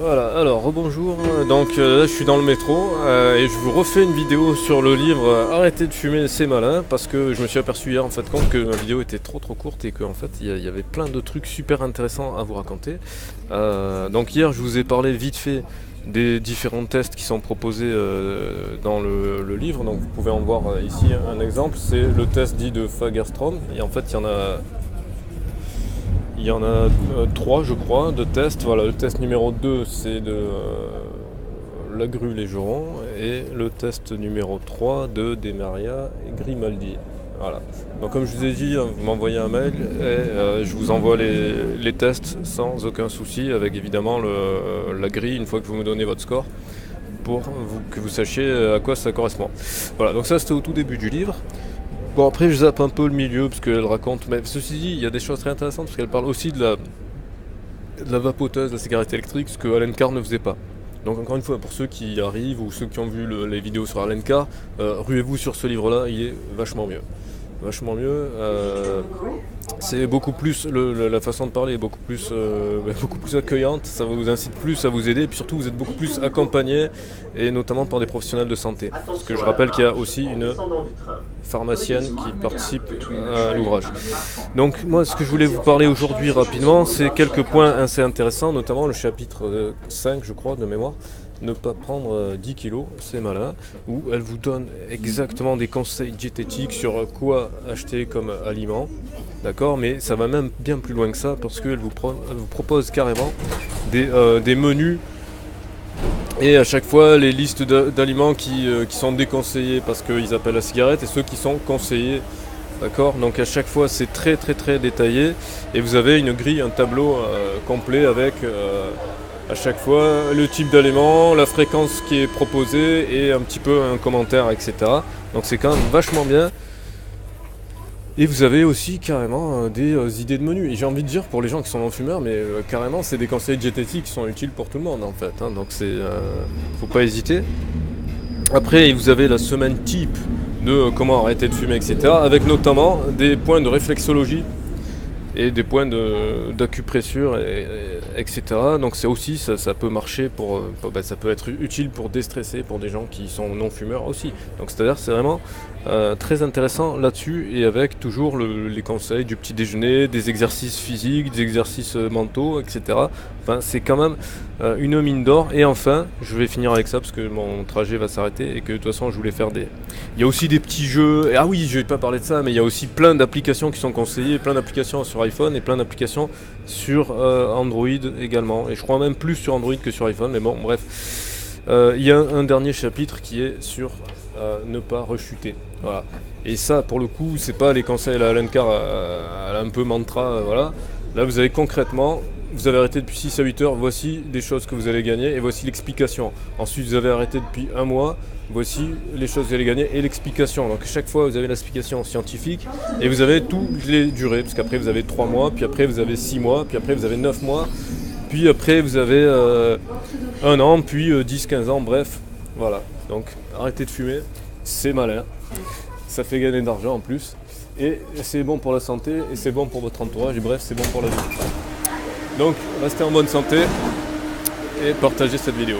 Voilà, alors rebonjour, donc là je suis dans le métro et je vous refais une vidéo sur le livre Arrêtez de fumer, c'est malin, parce que je me suis aperçu hier en fait compte que ma vidéo était trop courte et qu'en fait il y avait plein de trucs super intéressants à vous raconter. Donc hier je vous ai parlé vite fait des différents tests qui sont proposés dans le livre, donc vous pouvez en voir ici un exemple, c'est le test dit de Fagerstrom, et en fait il y en a 3 je crois de tests. Voilà, le test numéro 2 c'est de La Grue Légeron et le test numéro 3 de Demaria et Grimaldi. Voilà. Donc comme je vous ai dit, vous m'envoyez un mail et je vous envoie les tests sans aucun souci, avec évidemment la grille une fois que vous me donnez votre score pour que vous sachiez à quoi ça correspond. Voilà, donc ça c'était au tout début du livre. Bon, après je zappe un peu le milieu parce qu'elle raconte, mais ceci dit il y a des choses très intéressantes parce qu'elle parle aussi de la vapoteuse, de la cigarette électrique, ce que Alan Carr ne faisait pas. Donc encore une fois, pour ceux qui arrivent ou ceux qui ont vu les vidéos sur Alan Carr, ruez-vous sur ce livre là, il est vachement mieux. Vachement mieux. C'est beaucoup plus, la façon de parler est beaucoup plus accueillante, ça vous incite plus à vous aider, et puis surtout vous êtes beaucoup plus accompagné, et notamment par des professionnels de santé. Parce que je rappelle qu'il y a aussi une pharmacienne qui participe à l'ouvrage. Donc moi ce que je voulais vous parler aujourd'hui rapidement, c'est quelques points assez intéressants, notamment le chapitre 5 je crois de mémoire. Ne pas prendre 10 kilos, c'est malin, où elle vous donne exactement des conseils diététiques sur quoi acheter comme aliment, d'accord, mais ça va même bien plus loin que ça, parce qu'elle vous propose carrément des menus, et à chaque fois les listes d'aliments qui sont déconseillés parce qu'ils appellent la cigarette, et ceux qui sont conseillés, d'accord, donc à chaque fois c'est très détaillé, et vous avez une grille, un tableau complet avec... à chaque fois, le type d'aliment, la fréquence qui est proposée et un petit peu un commentaire, etc. Donc c'est quand même vachement bien. Et vous avez aussi carrément des idées de menu. Et j'ai envie de dire pour les gens qui sont non-fumeurs, mais carrément c'est des conseils diététiques qui sont utiles pour tout le monde en fait. Donc c'est, faut pas hésiter. Après vous avez la semaine type de comment arrêter de fumer, etc. Avec notamment des points de réflexologie et des points d'acupressure, etc. Donc c'est aussi, ça peut marcher ça peut être utile pour déstresser pour des gens qui sont non fumeurs aussi. Donc c'est-à-dire c'est vraiment très intéressant là-dessus, et avec toujours les conseils du petit déjeuner, des exercices physiques, des exercices mentaux, etc. Enfin c'est quand même une mine d'or. Et enfin, je vais finir avec ça parce que mon trajet va s'arrêter et que de toute façon je voulais faire il y a aussi des petits jeux. Ah oui, je vais pas parler de ça, mais il y a aussi plein d'applications qui sont conseillées, plein d'applications sur iPhone et plein d'applications sur Android également. Et je crois même plus sur Android que sur iPhone, mais bon, bref. Il y a un dernier chapitre qui est sur ne pas rechuter. Voilà. Et ça, pour le coup, c'est pas les conseils à la Alan Carr, un peu mantra, voilà. Là, vous avez concrètement, vous avez arrêté depuis 6 à 8 heures, voici des choses que vous allez gagner, et voici l'explication. Ensuite, vous avez arrêté depuis un mois, voici les choses que vous allez gagner et l'explication. Donc chaque fois vous avez l'explication scientifique, et vous avez toutes les durées, parce qu'après vous avez 3 mois, puis après vous avez 6 mois, puis après vous avez 9 mois, puis après vous avez 1 an, puis 10-15 ans, bref, voilà. Donc arrêtez de fumer, c'est malin, ça fait gagner de l'argent en plus, et c'est bon pour la santé, et c'est bon pour votre entourage, et bref, c'est bon pour la vie. Donc restez en bonne santé et partagez cette vidéo.